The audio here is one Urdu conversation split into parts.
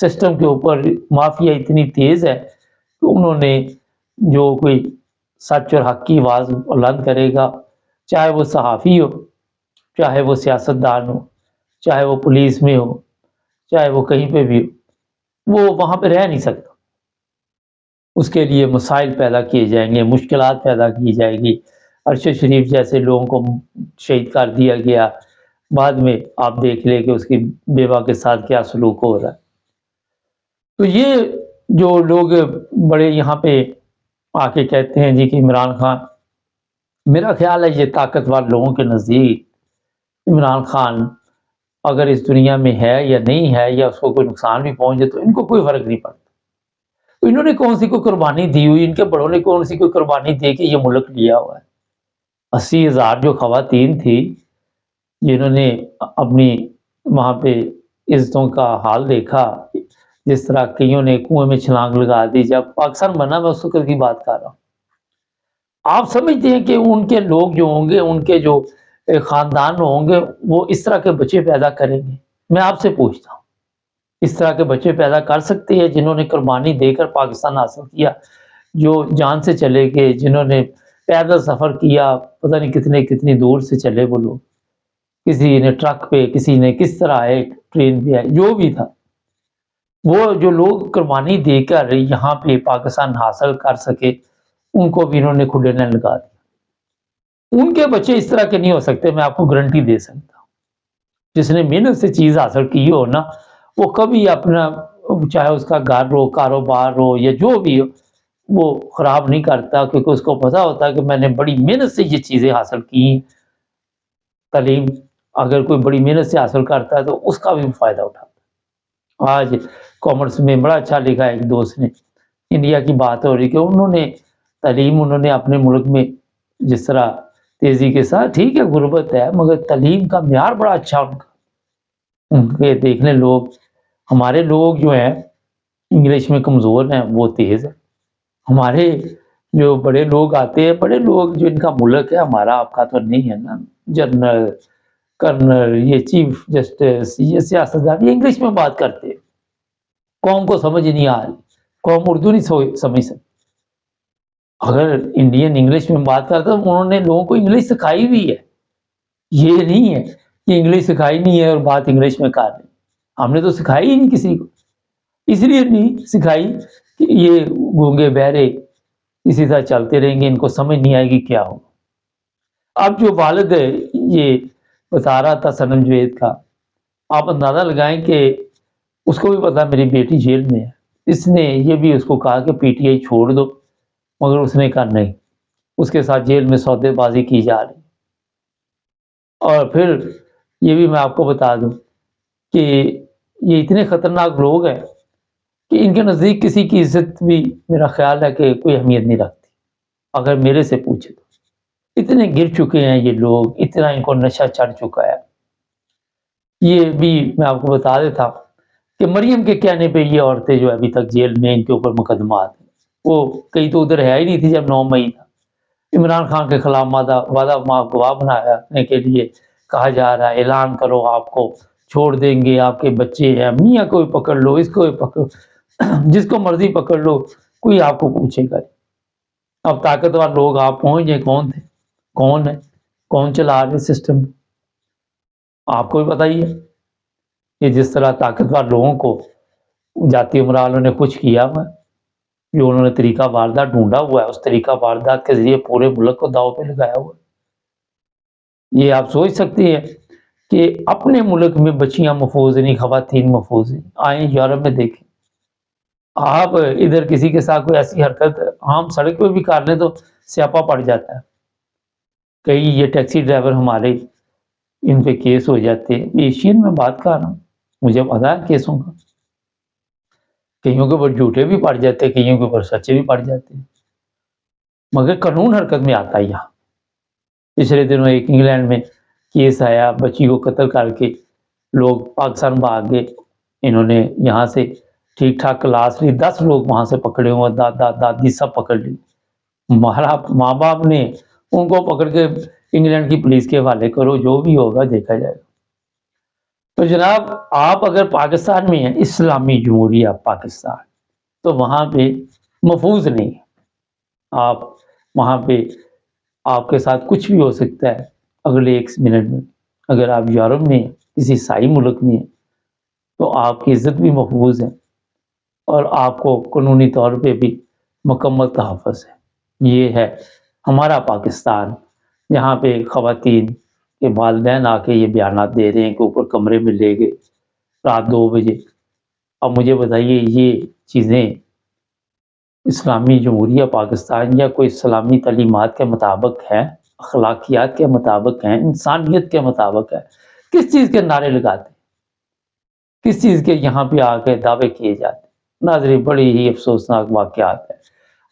سسٹم کے اوپر مافیا اتنی تیز ہے کہ انہوں نے جو کوئی سچ اور حق کی آواز بلند کرے گا، چاہے وہ صحافی ہو، چاہے وہ سیاستدان ہو، چاہے وہ پولیس میں ہو، چاہے وہ کہیں پہ بھی ہو، وہ وہاں پہ رہ نہیں سکتا۔ اس کے لیے مسائل پیدا کیے جائیں گے، مشکلات پیدا کی جائے گی۔ ارشد شریف جیسے لوگوں کو شہید کر دیا گیا، بعد میں آپ دیکھ لیں کہ اس کی بیوہ کے ساتھ کیا سلوک ہو رہا ہے۔ تو یہ جو لوگ بڑے یہاں پہ آ کے کہتے ہیں جی کہ عمران خان، میرا خیال ہے یہ طاقتور لوگوں کے نزدیک عمران خان اگر اس دنیا میں ہے یا نہیں ہے، یا اس کو کوئی نقصان بھی پہنچے تو ان کو کوئی فرق نہیں پڑتا۔ انہوں نے کون سی کوئی قربانی دی ہوئی، ان کے بڑوں نے کون سی کوئی قربانی دے کے یہ ملک لیا ہوا ہے؟ 80,000 جو خواتین تھی جنہوں نے اپنی وہاں پہ عزتوں کا حال دیکھا، جس طرح کئیوں نے کنویں میں چھلانگ لگا دی، جب پاکستان بنا، میں اس وقت کی بات کر رہا ہوں، آپ سمجھتے ہیں کہ ان کے لوگ جو ہوں گے، ان کے جو خاندان ہوں گے، وہ اس طرح کے بچے پیدا کریں گے؟ میں آپ سے پوچھتا ہوں، اس طرح کے بچے پیدا کر سکتے ہیں جنہوں نے قربانی دے کر پاکستان حاصل کیا، جو جان سے چلے گئے، جنہوں نے پیدل سفر کیا، پتہ نہیں کتنی دور سے چلے وہ لوگ، کسی نے ٹرک پہ، کسی نے کس طرح آئے، ٹرین پہ آئے، جو بھی تھا، وہ جو لوگ قربانی دے کر یہاں پہ پاکستان حاصل کر سکے، ان کو بھی انہوں نے کھلے نہ لگا دیا۔ ان کے بچے اس طرح کے نہیں ہو سکتے، میں آپ کو گارنٹی دے سکتا ہوں۔ جس نے محنت سے چیز حاصل کی ہو نا، وہ کبھی اپنا، چاہے اس کا گھر ہو، کاروبار ہو، یا جو بھی ہو، وہ خراب نہیں کرتا، کیونکہ اس کو پتا ہوتا ہے کہ میں نے بڑی محنت سے یہ چیزیں حاصل کی ہیں۔ تعلیم اگر کوئی بڑی محنت سے حاصل کرتا ہے تو اس کا بھی فائدہ اٹھاتا ہے۔ آج کامرس میں بڑا اچھا لکھا ہے ایک دوست نے، انڈیا کی بات ہو رہی کہ انہوں نے تعلیم، انہوں نے اپنے ملک میں جس طرح تیزی کے ساتھ، ٹھیک ہے غربت ہے، مگر تعلیم کا معیار بڑا اچھا ان کے دیکھنے لوگ، ہمارے لوگ جو ہیں انگلش میں کمزور ہیں، وہ تیز ہے۔ ہمارے جو بڑے لوگ آتے ہیں، بڑے لوگ جو ان کا ملک ہے، ہمارا آپ کا تو نہیں ہے نا، جنرل، کرنل، یہ چیف جسٹس، یہ سیاستدان، یہ انگلش میں بات کرتے ہیں، قوم کو سمجھ نہیں آ رہی، قوم اردو نہیں سمجھ سکتی۔ اگر انڈین انگلش میں بات کرتا تو انہوں نے لوگوں کو انگلش سکھائی ہوئی ہے، یہ نہیں ہے کہ انگلش سکھائی نہیں ہے اور بات انگلش میں کر رہے ہیں۔ ہم نے تو سکھائی ہی نہیں کسی کو، اس لیے نہیں سکھائی کہ یہ گونگے بہرے اسی طرح چلتے رہیں گے، ان کو سمجھ نہیں آئے گی کیا ہو۔ اب جو والد ہے یہ بتا رہا تھا سنم جوید کا، آپ اندازہ لگائیں کہ اس کو بھی پتا میری بیٹی جیل میں ہے، اس نے یہ بھی اس کو کہا کہ پی ٹی آئی چھوڑ دو، مگر اس نے کہا نہیں، اس کے ساتھ جیل میں سودے بازی کی جا رہی۔ اور پھر یہ بھی میں آپ کو بتا دوں کہ یہ اتنے خطرناک لوگ ہیں کہ ان کے نزدیک کسی کی عزت بھی میرا خیال ہے کہ کوئی اہمیت نہیں رکھتی، اگر میرے سے پوچھے تو۔ اتنے گر چکے ہیں یہ لوگ، اتنا ان کو نشہ چڑھ چکا ہے۔ یہ بھی میں آپ کو بتا دیتا ہوں کہ مریم کے کہنے پہ یہ عورتیں جو ابھی تک جیل میں، ان کے اوپر مقدمات ہیں، وہ کئی تو ادھر ہے ہی نہیں تھی جب 9 مئی تھا۔ عمران خان کے خلاف وعدہ معاف گواہ بنانے کے لیے کہا جا رہا ہے اعلان کرو، آپ کو چھوڑ دیں گے، آپ کے بچے ہیں، میاں کو بھی پکڑ لو، اس کو بھی پکڑ، جس کو مرضی پکڑ لو، کوئی آپ کو پوچھے گا۔ اب طاقتور لوگ آپ پہنچ جائیں، کون تھے، کون ہے، کون چلا رہے سسٹم، آپ کو بھی پتہ ہی ہے کہ جس طرح طاقتور لوگوں کو جاتی عمرہ والوں نے کچھ کیا ہوا ہے، جو انہوں نے طریقہ واردات ڈھونڈا ہوا ہے، اس طریقہ واردات کے ذریعے پورے ملک کو داؤ پہ لگایا ہوا ہے۔ یہ آپ سوچ سکتے ہیں کہ اپنے ملک میں بچیاں محفوظ نہیں، خواتین محفوظ نہیں، آئیں یورپ میں دیکھیں، آپ ادھر کسی کے ساتھ کوئی ایسی حرکت عام سڑک پہ بھی کر لیں تو سیاپا پڑ جاتا ہے۔ کئی یہ ٹیکسی ڈرائیور ہمارے، ان پہ کیس ہو جاتے ہیں، ایشین میں بات کر رہا ہوں، مجھے پتا ہے کیسوں کا، کئیوں کے اوپر جھوٹے بھی پڑ جاتے ہیں، کئیوں کے اوپر سچے بھی پڑ جاتے ہیں، مگر قانون حرکت میں آتا ہے یہاں۔ پچھلے دنوں ایک انگلینڈ میں کیس آیا، بچی کو قتل کر کے لوگ پاکستان بھاگ گئے، انہوں نے یہاں سے ٹھیک ٹھاک کلاس لی، 10 لوگ وہاں سے پکڑے ہوئے، دادا دادی سب پکڑ لی، ماں باپ نے ان کو پکڑ کے انگلینڈ کی پولیس کے حوالے کرو، جو بھی ہوگا دیکھا جائے گا۔ تو جناب آپ اگر پاکستان میں ہیں، اسلامی جمہوریہ پاکستان، تو وہاں پہ محفوظ نہیں ہے آپ، وہاں پہ آپ کے ساتھ کچھ بھی ہو سکتا ہے اگلے 1 منٹ میں۔ اگر آپ یورپ میں ہیں، کسی عیسائی ملک میں ہیں، تو آپ کی عزت بھی محفوظ ہے اور آپ کو قانونی طور پہ بھی مکمل تحفظ ہے۔ یہ ہے ہمارا پاکستان، جہاں پہ خواتین کے والدین آ کے یہ بیانات دے رہے ہیں کہ اوپر کمرے میں لے گئے رات 2 بجے۔ اب مجھے بتائیے یہ چیزیں اسلامی جمہوریہ پاکستان یا کوئی اسلامی تعلیمات کے مطابق ہے، اخلاقیات کے مطابق ہیں، انسانیت کے مطابق ہے؟ کس چیز کے نعرے لگاتے ہیں، کس چیز کے یہاں پہ آ کے دعوے کیے جاتے ہیں؟ ناظرین، بڑی ہی افسوسناک واقعات ہے۔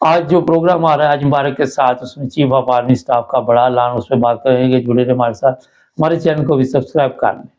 آج جو پروگرام آ رہا ہے آج مبارک کے ساتھ، اس میں چیف آف آرمی اسٹاف کا بڑا اعلان، اس پہ بات کریں گے۔ جڑے رہے ہمارے ساتھ، ہمارے چینل کو بھی سبسکرائب کر لیں۔